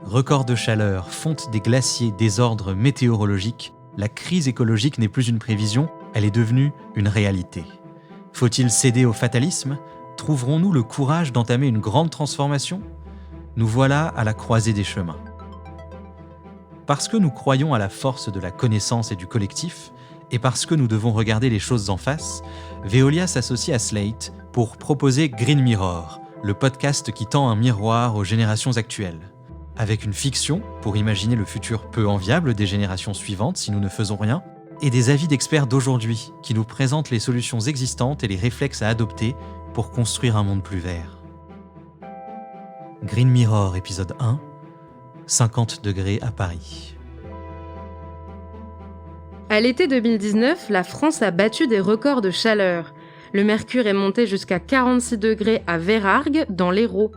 Records de chaleur, fonte des glaciers, désordre météorologique, la crise écologique n'est plus une prévision, elle est devenue une réalité. Faut-il céder au fatalisme ? Trouverons-nous le courage d'entamer une grande transformation ? Nous voilà à la croisée des chemins. Parce que nous croyons à la force de la connaissance et du collectif, et parce que nous devons regarder les choses en face, Veolia s'associe à Slate pour proposer Green Mirror, le podcast qui tend un miroir aux générations actuelles. Avec une fiction pour imaginer le futur peu enviable des générations suivantes si nous ne faisons rien, et des avis d'experts d'aujourd'hui qui nous présentent les solutions existantes et les réflexes à adopter pour construire un monde plus vert. Green Mirror, épisode 1, 50 degrés à Paris. À l'été 2019, la France a battu des records de chaleur. Le mercure est monté jusqu'à 46 degrés à Vérargues, dans l'Hérault.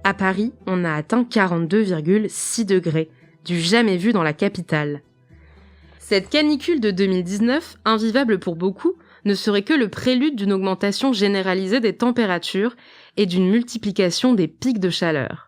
À Paris, on a atteint 42,6 degrés, du jamais vu dans la capitale. Cette canicule de 2019, invivable pour beaucoup, ne serait que le prélude d'une augmentation généralisée des températures et d'une multiplication des pics de chaleur.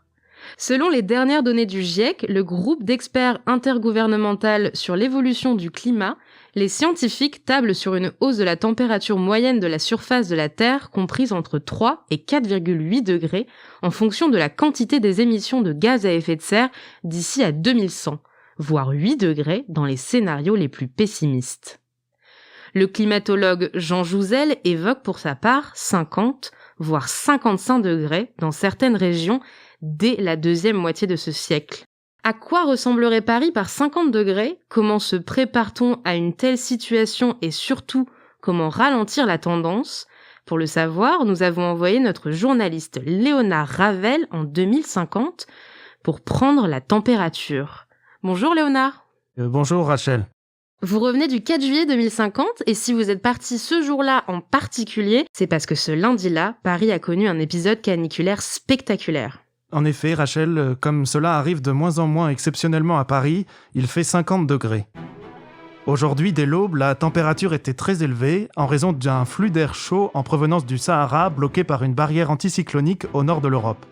Selon les dernières données du GIEC, le groupe d'experts intergouvernemental sur l'évolution du climat, les scientifiques tablent sur une hausse de la température moyenne de la surface de la Terre comprise entre 3 et 4,8 degrés en fonction de la quantité des émissions de gaz à effet de serre d'ici à 2100, voire 8 degrés dans les scénarios les plus pessimistes. Le climatologue Jean Jouzel évoque pour sa part 50, voire 55 degrés dans certaines régions dès la deuxième moitié de ce siècle. À quoi ressemblerait Paris par 50 degrés ? Comment se prépare-t-on à une telle situation et surtout, comment ralentir la tendance ? Pour le savoir, nous avons envoyé notre journaliste Léonard Ravel en 2050 pour prendre la température. Bonjour Léonard. Bonjour Rachel. Vous revenez du 4 juillet 2050 et si vous êtes parti ce jour-là en particulier, c'est parce que ce lundi-là, Paris a connu un épisode caniculaire spectaculaire. En effet, Rachel, comme cela arrive de moins en moins exceptionnellement à Paris, il fait 50 degrés. Aujourd'hui, dès l'aube, la température était très élevée en raison d'un flux d'air chaud en provenance du Sahara bloqué par une barrière anticyclonique au nord de l'Europe.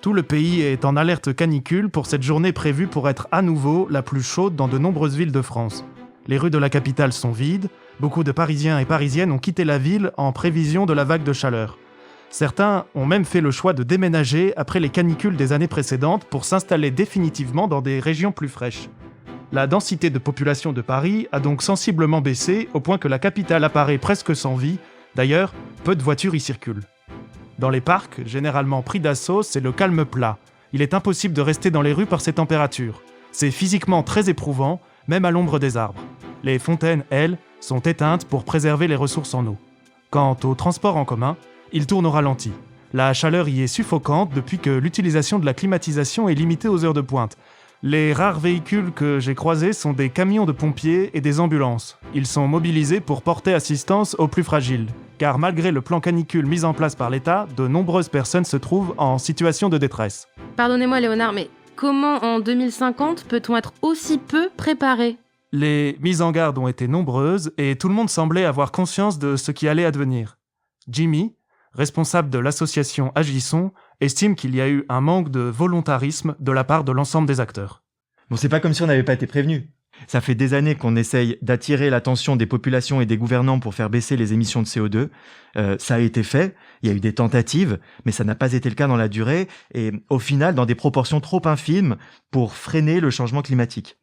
Tout le pays est en alerte canicule pour cette journée prévue pour être à nouveau la plus chaude dans de nombreuses villes de France. Les rues de la capitale sont vides, beaucoup de Parisiens et Parisiennes ont quitté la ville en prévision de la vague de chaleur. Certains ont même fait le choix de déménager après les canicules des années précédentes pour s'installer définitivement dans des régions plus fraîches. La densité de population de Paris a donc sensiblement baissé au point que la capitale apparaît presque sans vie. D'ailleurs, peu de voitures y circulent. Dans les parcs, généralement pris d'assaut, c'est le calme plat. Il est impossible de rester dans les rues par ces températures. C'est physiquement très éprouvant, même à l'ombre des arbres. Les fontaines, elles, sont éteintes pour préserver les ressources en eau. Quant au transport en commun, il tourne au ralenti. La chaleur y est suffocante depuis que l'utilisation de la climatisation est limitée aux heures de pointe. Les rares véhicules que j'ai croisés sont des camions de pompiers et des ambulances. Ils sont mobilisés pour porter assistance aux plus fragiles. Car malgré le plan canicule mis en place par l'État, de nombreuses personnes se trouvent en situation de détresse. Pardonnez-moi Léonard, mais comment en 2050 peut-on être aussi peu préparé ? Les mises en garde ont été nombreuses et tout le monde semblait avoir conscience de ce qui allait advenir. Jimmy, responsable de l'association Agissons, estime qu'il y a eu un manque de volontarisme de la part de l'ensemble des acteurs. Bon, c'est pas comme si on n'avait pas été prévenus. Ça fait des années qu'on essaye d'attirer l'attention des populations et des gouvernants pour faire baisser les émissions de CO2. Ça a été fait, il y a eu des tentatives, mais ça n'a pas été le cas dans la durée et au final dans des proportions trop infimes pour freiner le changement climatique.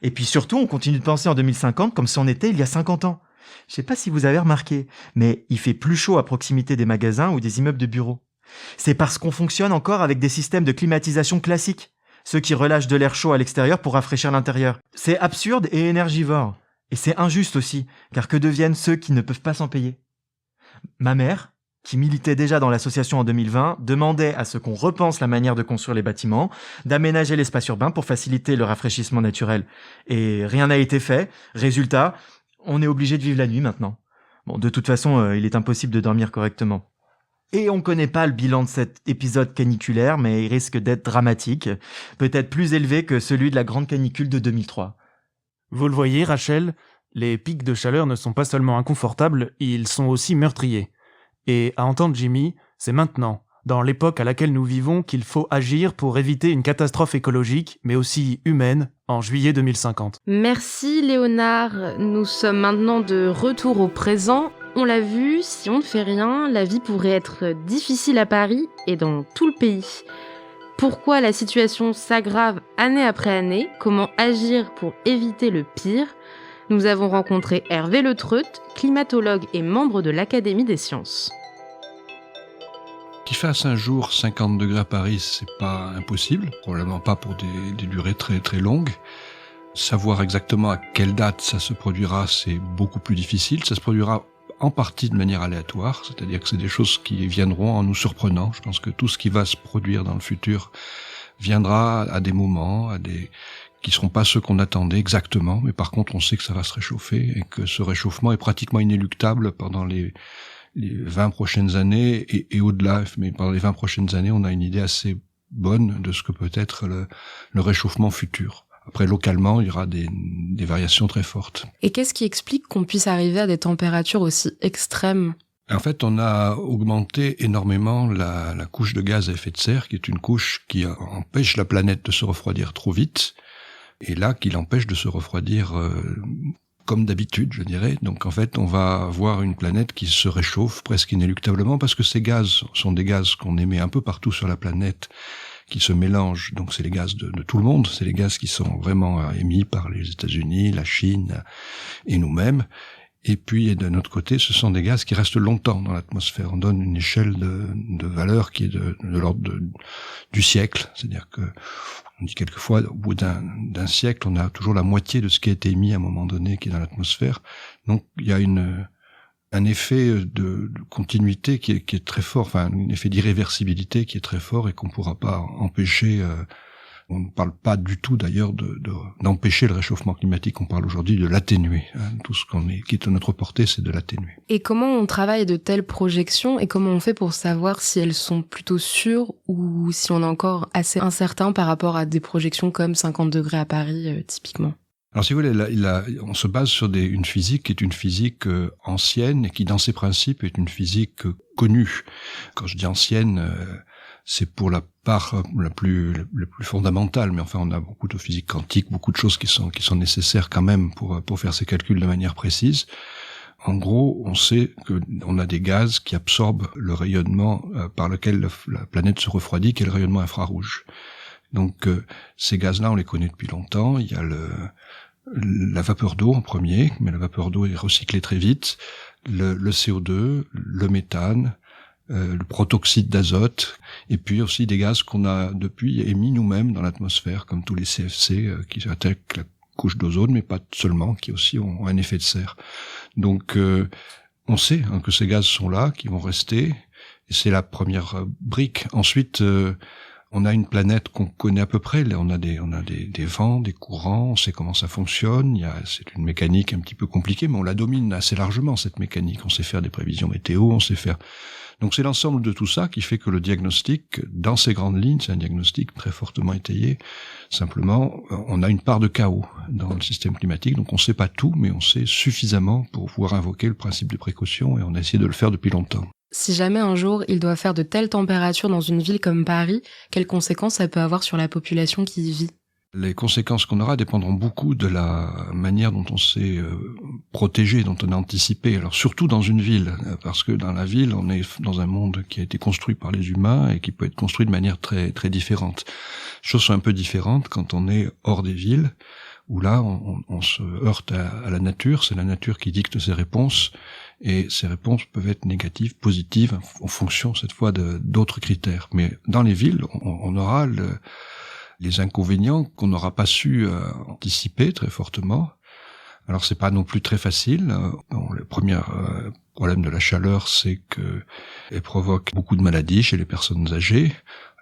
Et puis surtout, on continue de penser en 2050 comme si on était il y a 50 ans. Je sais pas si vous avez remarqué, mais il fait plus chaud à proximité des magasins ou des immeubles de bureaux. C'est parce qu'on fonctionne encore avec des systèmes de climatisation classiques, ceux qui relâchent de l'air chaud à l'extérieur pour rafraîchir l'intérieur. C'est absurde et énergivore. Et c'est injuste aussi, car que deviennent ceux qui ne peuvent pas s'en payer ? Ma mère, qui militait déjà dans l'association en 2020, demandait à ce qu'on repense la manière de construire les bâtiments, d'aménager l'espace urbain pour faciliter le rafraîchissement naturel. Et rien n'a été fait. Résultat, on est obligé de vivre la nuit maintenant. Bon, de toute façon, il est impossible de dormir correctement. Et on connaît pas le bilan de cet épisode caniculaire, mais il risque d'être dramatique, peut-être plus élevé que celui de la grande canicule de 2003. Vous le voyez, Rachel, les pics de chaleur ne sont pas seulement inconfortables, ils sont aussi meurtriers. Et à entendre Jimmy, c'est maintenant, dans l'époque à laquelle nous vivons, qu'il faut agir pour éviter une catastrophe écologique, mais aussi humaine, en juillet 2050. Merci Léonard. Nous sommes maintenant de retour au présent. On l'a vu, si on ne fait rien, la vie pourrait être difficile à Paris et dans tout le pays. Pourquoi la situation s'aggrave année après année? Comment agir pour éviter le pire? Nous avons rencontré Hervé Le Treut, climatologue et membre de l'Académie des sciences. Qu'il fasse un jour 50 degrés à Paris, c'est pas impossible, probablement pas pour des durées très très longues. Savoir exactement à quelle date ça se produira, c'est beaucoup plus difficile. Ça se produira en partie de manière aléatoire, c'est-à-dire que c'est des choses qui viendront en nous surprenant. Je pense que tout ce qui va se produire dans le futur viendra à des moments, qui seront pas ceux qu'on attendait exactement, mais par contre on sait que ça va se réchauffer et que ce réchauffement est pratiquement inéluctable pendant les 20 prochaines années et au-delà. Mais pendant les 20 prochaines années, on a une idée assez bonne de ce que peut être le réchauffement futur. Après, localement, il y aura des variations très fortes. Et qu'est-ce qui explique qu'on puisse arriver à des températures aussi extrêmes? En fait, on a augmenté énormément la couche de gaz à effet de serre, qui est une couche qui empêche la planète de se refroidir trop vite, et là, qui l'empêche de se refroidir comme d'habitude, je dirais. Donc, en fait, on va avoir une planète qui se réchauffe presque inéluctablement, parce que ces gaz sont des gaz qu'on émet un peu partout sur la planète, qui se mélangent. Donc c'est les gaz de tout le monde, c'est les gaz qui sont vraiment émis par les États-Unis, la Chine et nous-mêmes. Et puis d'un autre côté, ce sont des gaz qui restent longtemps dans l'atmosphère. On donne une échelle de valeur qui est de l'ordre du siècle. C'est-à-dire que on dit quelquefois, au bout d'un siècle, on a toujours la moitié de ce qui a été émis à un moment donné qui est dans l'atmosphère. Donc il y a un effet de continuité qui est très fort, enfin un effet d'irréversibilité qui est très fort et qu'on ne pourra pas empêcher. On ne parle pas du tout d'ailleurs d'empêcher le réchauffement climatique, on parle aujourd'hui de l'atténuer. Tout ce qui est à notre portée, c'est de l'atténuer. Et comment on travaille de telles projections et comment on fait pour savoir si elles sont plutôt sûres ou si on est encore assez incertain par rapport à des projections comme 50 degrés à Paris typiquement? Alors si vous voulez, on se base sur une physique qui est une physique ancienne et qui dans ses principes est une physique connue. Quand je dis ancienne, c'est pour la part la plus fondamentale, mais enfin on a beaucoup de physique quantique, beaucoup de choses qui sont nécessaires quand même pour faire ces calculs de manière précise. En gros, on sait que on a des gaz qui absorbent le rayonnement par lequel la planète se refroidit, qui est le rayonnement infrarouge. Donc ces gaz-là, on les connaît depuis longtemps. Il y a la vapeur d'eau en premier, mais la vapeur d'eau est recyclée très vite. Le CO2, le méthane, le protoxyde d'azote, et puis aussi des gaz qu'on a depuis émis nous-mêmes dans l'atmosphère, comme tous les CFC qui attaquent la couche d'ozone, mais pas seulement, qui aussi ont un effet de serre. Donc on sait que ces gaz sont là, qui vont rester, et c'est la première brique. Ensuite, on a une planète qu'on connaît à peu près. Là, on a des vents, des courants. On sait comment ça fonctionne. C'est une mécanique un petit peu compliquée, mais on la domine assez largement, cette mécanique. On sait faire des prévisions météo, on sait faire. Donc c'est l'ensemble de tout ça qui fait que le diagnostic, dans ses grandes lignes, c'est un diagnostic très fortement étayé. Simplement, on a une part de chaos dans le système climatique, donc on sait pas tout, mais on sait suffisamment pour pouvoir invoquer le principe de précaution, et on a essayé de le faire depuis longtemps. Si jamais un jour il doit faire de telles températures dans une ville comme Paris, quelles conséquences ça peut avoir sur la population qui y vit? Les conséquences qu'on aura dépendront beaucoup de la manière dont on s'est protégé, dont on a anticipé. Alors surtout dans une ville, parce que dans la ville, on est dans un monde qui a été construit par les humains et qui peut être construit de manière très très différente. Les choses sont un peu différentes quand on est hors des villes, où là on se heurte à la nature. C'est la nature qui dicte ses réponses, et ces réponses peuvent être négatives, positives, en fonction cette fois d'autres critères. Mais dans les villes, on aura les inconvénients qu'on n'aura pas su anticiper très fortement. Alors c'est pas non plus très facile. Le premier problème de la chaleur, c'est que elle provoque beaucoup de maladies chez les personnes âgées.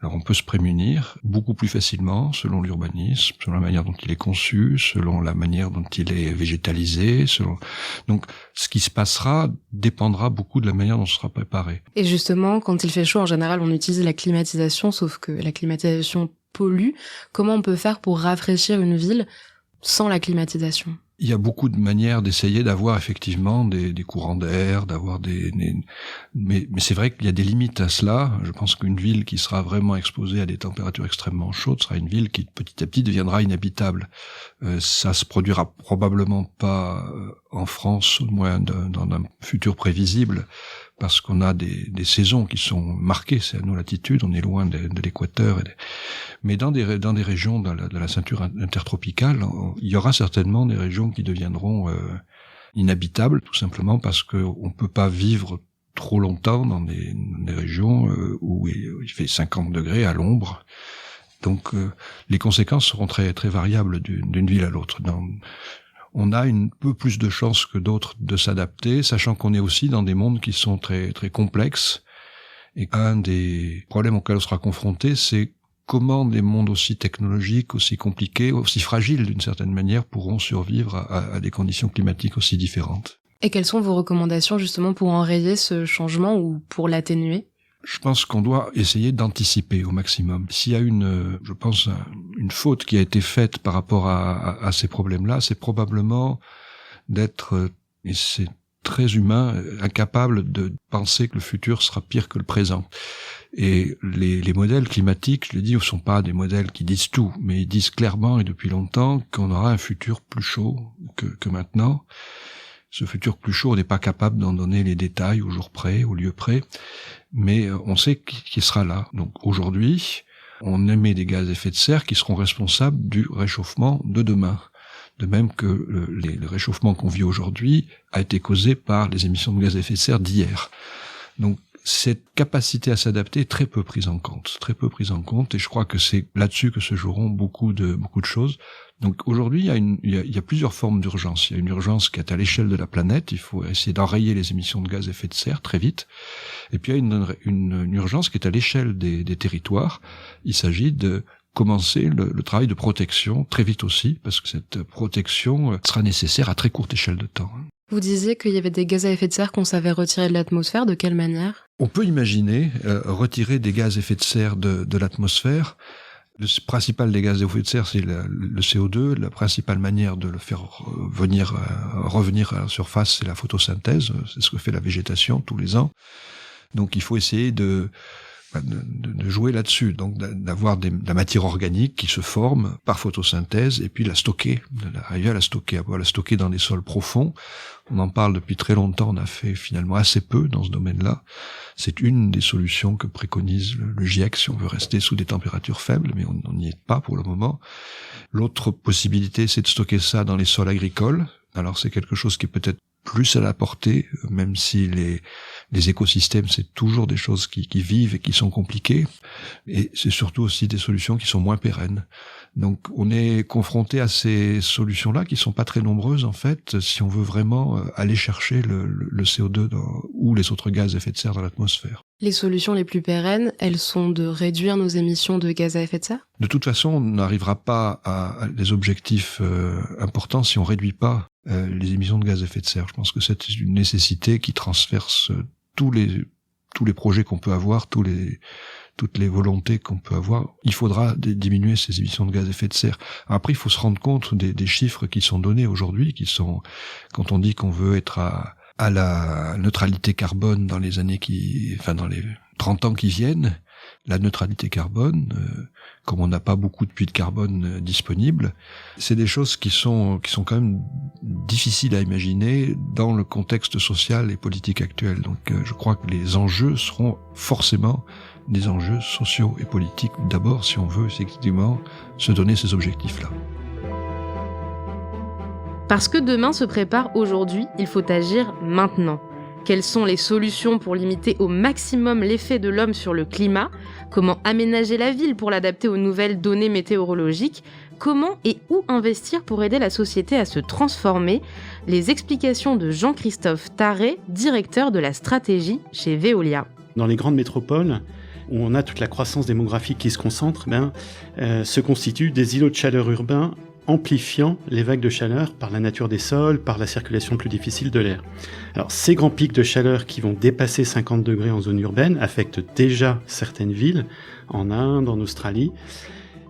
Alors on peut se prémunir beaucoup plus facilement selon l'urbanisme, selon la manière dont il est conçu, selon la manière dont il est végétalisé. Donc ce qui se passera dépendra beaucoup de la manière dont on sera préparé. Et justement, quand il fait chaud, en général, on utilise la climatisation, sauf que la climatisation pollue. Comment on peut faire pour rafraîchir une ville sans la climatisation? Il y a beaucoup de manières d'essayer d'avoir effectivement des courants d'air, d'avoir mais c'est vrai qu'il y a des limites à cela. Je pense qu'une ville qui sera vraiment exposée à des températures extrêmement chaudes sera une ville qui petit à petit deviendra inhabitable. Ça se produira probablement pas en France, au moins dans un futur prévisible, parce qu'on a des saisons qui sont marquées. C'est à nos latitudes, on est loin de l'équateur. Mais dans des régions de la ceinture intertropicale, il y aura certainement des régions qui deviendront inhabitables, tout simplement parce qu'on peut pas vivre trop longtemps dans des régions où il fait 50 degrés à l'ombre. Donc les conséquences seront très très variables d'une ville à l'autre. On a un peu plus de chances que d'autres de s'adapter, sachant qu'on est aussi dans des mondes qui sont très très complexes. Et un des problèmes auxquels on sera confronté, c'est comment des mondes aussi technologiques, aussi compliqués, aussi fragiles d'une certaine manière, pourront survivre à des conditions climatiques aussi différentes. Et quelles sont vos recommandations justement pour enrayer ce changement ou pour l'atténuer ? Je pense qu'on doit essayer d'anticiper au maximum. S'il y a une faute qui a été faite par rapport à ces problèmes-là, c'est probablement d'être, et c'est très humain, incapable de penser que le futur sera pire que le présent. Et les modèles climatiques, je l'ai dit, ne sont pas des modèles qui disent tout, mais ils disent clairement et depuis longtemps qu'on aura un futur plus chaud que maintenant. Ce futur plus chaud, on n'est pas capable d'en donner les détails au jour près, au lieu près, mais on sait qu'il sera là. Donc aujourd'hui, on émet des gaz à effet de serre qui seront responsables du réchauffement de demain. De même que le réchauffement qu'on vit aujourd'hui a été causé par les émissions de gaz à effet de serre d'hier. Donc cette capacité à s'adapter est très peu prise en compte, et je crois que c'est là-dessus que se joueront beaucoup de choses. Donc aujourd'hui, il y a plusieurs formes d'urgence. Il y a une urgence qui est à l'échelle de la planète, il faut essayer d'enrayer les émissions de gaz à effet de serre très vite. Et puis il y a une urgence qui est à l'échelle des territoires. Il s'agit de commencer le travail de protection très vite aussi, parce que cette protection sera nécessaire à très courte échelle de temps. Vous disiez qu'il y avait des gaz à effet de serre qu'on savait retirer de l'atmosphère, de quelle manière ? On peut imaginer retirer des gaz à effet de serre de l'atmosphère. Le principal des gaz à effet de serre, c'est le CO2. La principale manière de le faire revenir à la surface, c'est la photosynthèse. C'est ce que fait la végétation tous les ans. Donc il faut essayer de jouer là-dessus, donc d'avoir de la matière organique qui se forme par photosynthèse et puis arriver à la stocker dans des sols profonds. On en parle depuis très longtemps, on a fait finalement assez peu dans ce domaine-là. C'est une des solutions que préconise le GIEC si on veut rester sous des températures faibles, mais on n'y est pas pour le moment. L'autre possibilité, c'est de stocker ça dans les sols agricoles. Alors c'est quelque chose qui est peut-être plus à la portée, même si les écosystèmes, c'est toujours des choses qui vivent et qui sont compliquées. Et c'est surtout aussi des solutions qui sont moins pérennes. Donc on est confronté à ces solutions-là qui sont pas très nombreuses en fait, si on veut vraiment aller chercher le CO2 ou les autres gaz à effet de serre dans l'atmosphère. Les solutions les plus pérennes, elles sont de réduire nos émissions de gaz à effet de serre ? De toute façon, on n'arrivera pas à des objectifs importants si on réduit pas les émissions de gaz à effet de serre. Je pense que c'est une nécessité qui transverse tous les projets qu'on peut avoir, toutes les volontés qu'on peut avoir. Il faudra diminuer ces émissions de gaz à effet de serre. Après, il faut se rendre compte des chiffres qui sont donnés aujourd'hui, qui sont, quand on dit qu'on veut être à la neutralité carbone dans les dans les 30 ans qui viennent, la neutralité carbone, comme on n'a pas beaucoup de puits de carbone disponibles, c'est des choses qui sont quand même difficiles à imaginer dans le contexte social et politique actuel. Donc je crois que les enjeux seront forcément des enjeux sociaux et politiques d'abord, si on veut effectivement se donner ces objectifs-là. Parce que demain se prépare aujourd'hui, il faut agir maintenant. Quelles sont les solutions pour limiter au maximum l'effet de l'homme sur le climat ? Comment aménager la ville pour l'adapter aux nouvelles données météorologiques ? Comment et où investir pour aider la société à se transformer ? Les explications de Jean-Christophe Tarré, directeur de la stratégie chez Veolia. Dans les grandes métropoles, où on a toute la croissance démographique qui se concentre, se constituent des îlots de chaleur urbains amplifiant les vagues de chaleur par la nature des sols, par la circulation plus difficile de l'air. Alors, ces grands pics de chaleur qui vont dépasser 50 degrés en zone urbaine affectent déjà certaines villes, en Inde, en Australie,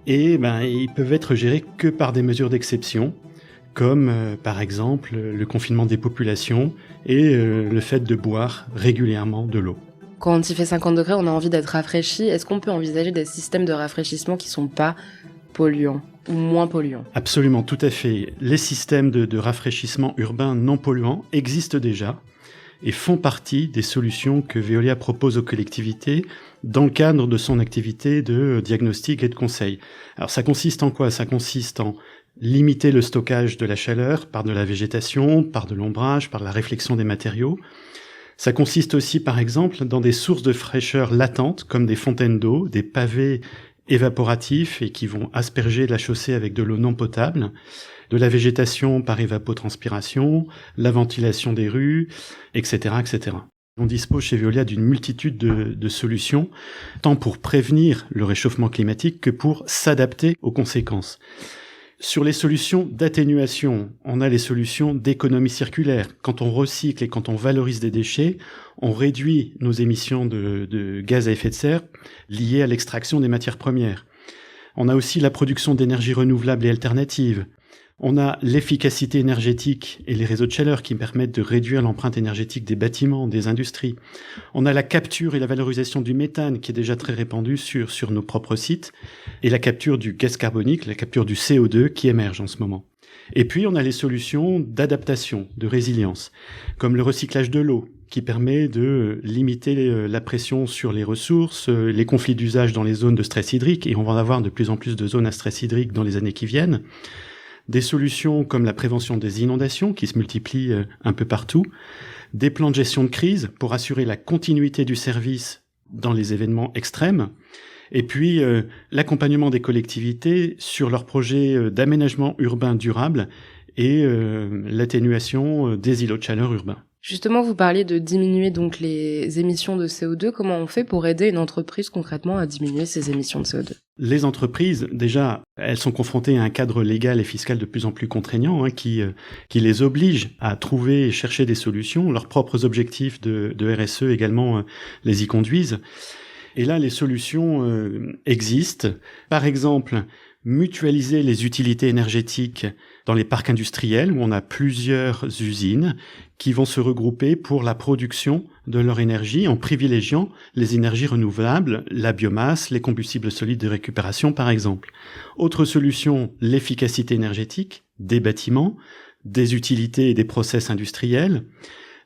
et ils peuvent être gérés que par des mesures d'exception, comme par exemple le confinement des populations et le fait de boire régulièrement de l'eau. Quand il fait 50 degrés, on a envie d'être rafraîchi. Est-ce qu'on peut envisager des systèmes de rafraîchissement qui sont pas polluants ou moins polluants ? Absolument, tout à fait. Les systèmes de rafraîchissement urbain non polluants existent déjà et font partie des solutions que Veolia propose aux collectivités dans le cadre de son activité de diagnostic et de conseil. Alors ça consiste en quoi ? Ça consiste en limiter le stockage de la chaleur par de la végétation, par de l'ombrage, par la réflexion des matériaux. Ça consiste aussi, par exemple, dans des sources de fraîcheur latentes, comme des fontaines d'eau, des pavés évaporatifs et qui vont asperger la chaussée avec de l'eau non potable, de la végétation par évapotranspiration, la ventilation des rues, etc., etc. On dispose chez Veolia d'une multitude de solutions, tant pour prévenir le réchauffement climatique que pour s'adapter aux conséquences. Sur les solutions d'atténuation, on a les solutions d'économie circulaire. Quand on recycle et quand on valorise des déchets, on réduit nos émissions de gaz à effet de serre liées à l'extraction des matières premières. On a aussi la production d'énergie renouvelable et alternative. On a l'efficacité énergétique et les réseaux de chaleur qui permettent de réduire l'empreinte énergétique des bâtiments, des industries. On a la capture et la valorisation du méthane qui est déjà très répandue sur nos propres sites et la capture du gaz carbonique, la capture du CO2 qui émerge en ce moment. Et puis on a les solutions d'adaptation, de résilience, comme le recyclage de l'eau qui permet de limiter la pression sur les ressources, les conflits d'usage dans les zones de stress hydrique, et on va en avoir de plus en plus de zones à stress hydrique dans les années qui viennent. Des solutions comme la prévention des inondations qui se multiplient un peu partout, des plans de gestion de crise pour assurer la continuité du service dans les événements extrêmes, et puis l'accompagnement des collectivités sur leurs projets d'aménagement urbain durable et l'atténuation des îlots de chaleur urbains. Justement, vous parliez de diminuer donc les émissions de CO2. Comment on fait pour aider une entreprise concrètement à diminuer ses émissions de CO2 ? Les entreprises, déjà, elles sont confrontées à un cadre légal et fiscal de plus en plus contraignant qui les oblige à trouver et chercher des solutions. Leurs propres objectifs de RSE également les y conduisent. Et là, les solutions existent. Par exemple, mutualiser les utilités énergétiques dans les parcs industriels où on a plusieurs usines qui vont se regrouper pour la production de leur énergie en privilégiant les énergies renouvelables, la biomasse, les combustibles solides de récupération par exemple. Autre solution, l'efficacité énergétique des bâtiments, des utilités et des process industriels.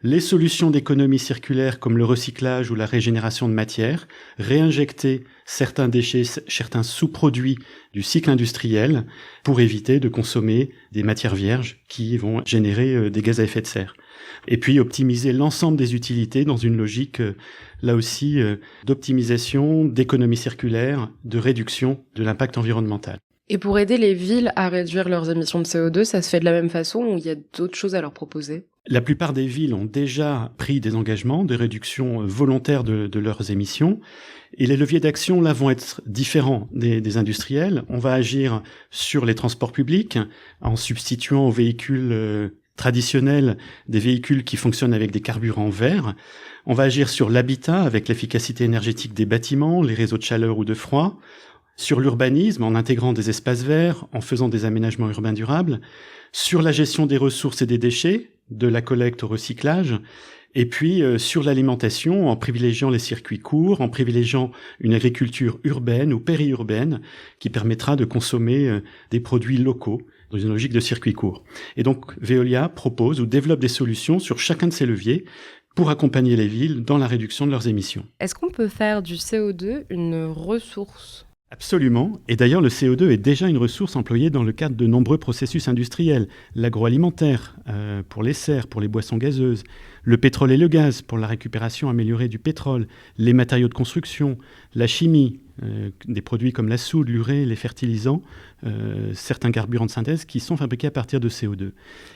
Les solutions d'économie circulaire comme le recyclage ou la régénération de matières, réinjecter certains déchets, certains sous-produits du cycle industriel pour éviter de consommer des matières vierges qui vont générer des gaz à effet de serre. Et puis optimiser l'ensemble des utilités dans une logique, là aussi, d'optimisation, d'économie circulaire, de réduction de l'impact environnemental. Et pour aider les villes à réduire leurs émissions de CO2, ça se fait de la même façon ou il y a d'autres choses à leur proposer ? La plupart des villes ont déjà pris des engagements de réduction volontaire de leurs émissions. Et les leviers d'action, là, vont être différents des industriels. On va agir sur les transports publics en substituant aux véhicules traditionnels des véhicules qui fonctionnent avec des carburants verts. On va agir sur l'habitat avec l'efficacité énergétique des bâtiments, les réseaux de chaleur ou de froid. Sur l'urbanisme, en intégrant des espaces verts, en faisant des aménagements urbains durables. Sur la gestion des ressources et des déchets, de la collecte au recyclage. Et puis sur l'alimentation, en privilégiant les circuits courts, en privilégiant une agriculture urbaine ou périurbaine qui permettra de consommer des produits locaux dans une logique de circuits courts. Et donc Veolia propose ou développe des solutions sur chacun de ces leviers pour accompagner les villes dans la réduction de leurs émissions. Est-ce qu'on peut faire du CO2 une ressource ? Absolument. Et d'ailleurs, le CO2 est déjà une ressource employée dans le cadre de nombreux processus industriels. L'agroalimentaire, pour les serres, pour les boissons gazeuses, le pétrole et le gaz, pour la récupération améliorée du pétrole, les matériaux de construction, la chimie, des produits comme la soude, l'urée, les fertilisants, certains carburants de synthèse qui sont fabriqués à partir de CO2.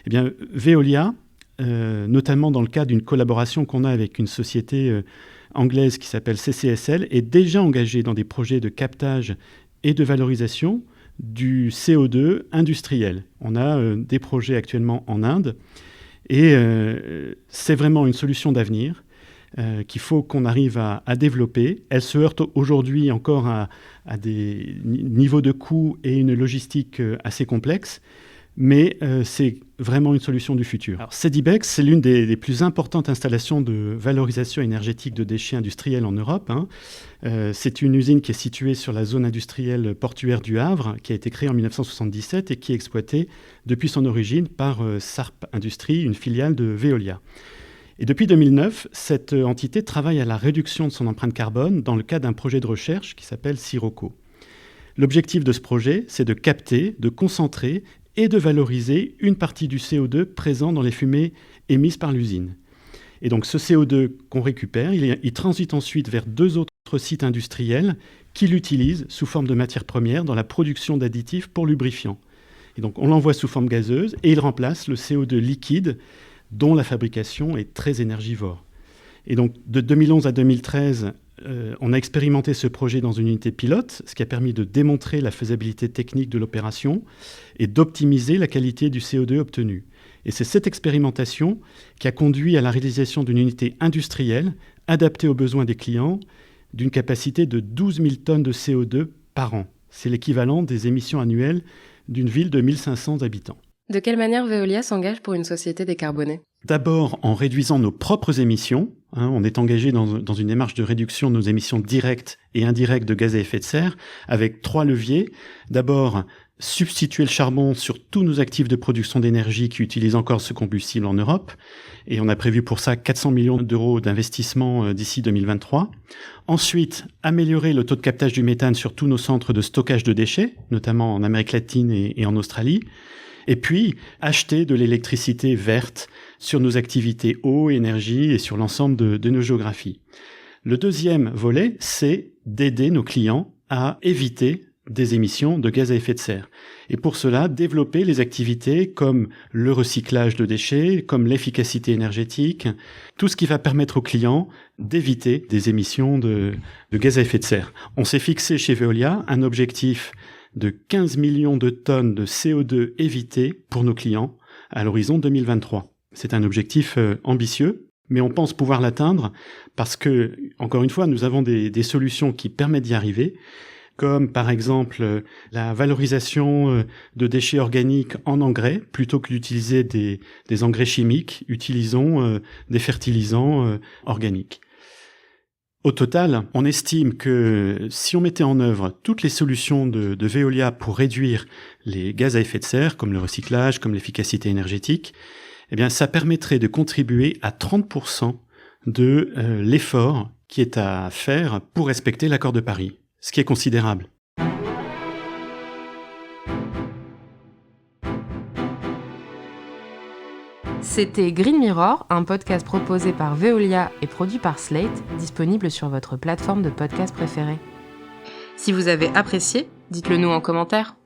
Eh bien, Veolia, notamment dans le cadre d'une collaboration qu'on a avec une société anglaise qui s'appelle CCSL, est déjà engagée dans des projets de captage et de valorisation du CO2 industriel. On a des projets actuellement en Inde et c'est vraiment une solution d'avenir qu'il faut qu'on arrive à développer. Elle se heurte aujourd'hui encore à des niveaux de coûts et une logistique assez complexes, mais c'est vraiment une solution du futur. Alors, Sedibex, c'est l'une des plus importantes installations de valorisation énergétique de déchets industriels en Europe. C'est une usine qui est située sur la zone industrielle portuaire du Havre, qui a été créée en 1977 et qui est exploitée depuis son origine par Sarp Industries, une filiale de Veolia. Et depuis 2009, cette entité travaille à la réduction de son empreinte carbone dans le cadre d'un projet de recherche qui s'appelle Sirocco. L'objectif de ce projet, c'est de capter, de concentrer et de valoriser une partie du CO2 présent dans les fumées émises par l'usine. Et donc ce CO2 qu'on récupère, il transite ensuite vers 2 autres sites industriels qui l'utilisent sous forme de matière première dans la production d'additifs pour lubrifiants. Et donc on l'envoie sous forme gazeuse et il remplace le CO2 liquide dont la fabrication est très énergivore. Et donc de 2011 à 2013, on a expérimenté ce projet dans une unité pilote, ce qui a permis de démontrer la faisabilité technique de l'opération et d'optimiser la qualité du CO2 obtenu. Et c'est cette expérimentation qui a conduit à la réalisation d'une unité industrielle adaptée aux besoins des clients d'une capacité de 12 000 tonnes de CO2 par an. C'est l'équivalent des émissions annuelles d'une ville de 1500 habitants. De quelle manière Veolia s'engage pour une société décarbonée ? D'abord en réduisant nos propres émissions. On est engagé dans une démarche de réduction de nos émissions directes et indirectes de gaz à effet de serre avec 3 leviers. D'abord, substituer le charbon sur tous nos actifs de production d'énergie qui utilisent encore ce combustible en Europe. Et on a prévu pour ça 400 millions d'euros d'investissement d'ici 2023. Ensuite, améliorer le taux de captage du méthane sur tous nos centres de stockage de déchets, notamment en Amérique latine et en Australie. Et puis, acheter de l'électricité verte sur nos activités eau, énergie et sur l'ensemble de nos géographies. Le deuxième volet, c'est d'aider nos clients à éviter des émissions de gaz à effet de serre. Et pour cela, développer les activités comme le recyclage de déchets, comme l'efficacité énergétique, tout ce qui va permettre aux clients d'éviter des émissions de gaz à effet de serre. On s'est fixé chez Veolia un objectif de 15 millions de tonnes de CO2 évitées pour nos clients à l'horizon 2023. C'est un objectif ambitieux, mais on pense pouvoir l'atteindre parce que, encore une fois, nous avons des solutions qui permettent d'y arriver, comme par exemple la valorisation de déchets organiques en engrais. Plutôt que d'utiliser des engrais chimiques, utilisons des fertilisants organiques. Au total, on estime que si on mettait en œuvre toutes les solutions de Veolia pour réduire les gaz à effet de serre, comme le recyclage, comme l'efficacité énergétique, eh bien, ça permettrait de contribuer à 30% de l'effort qui est à faire pour respecter l'accord de Paris, ce qui est considérable. C'était Green Mirror, un podcast proposé par Veolia et produit par Slate, disponible sur votre plateforme de podcast préférée. Si vous avez apprécié, dites-le nous en commentaire.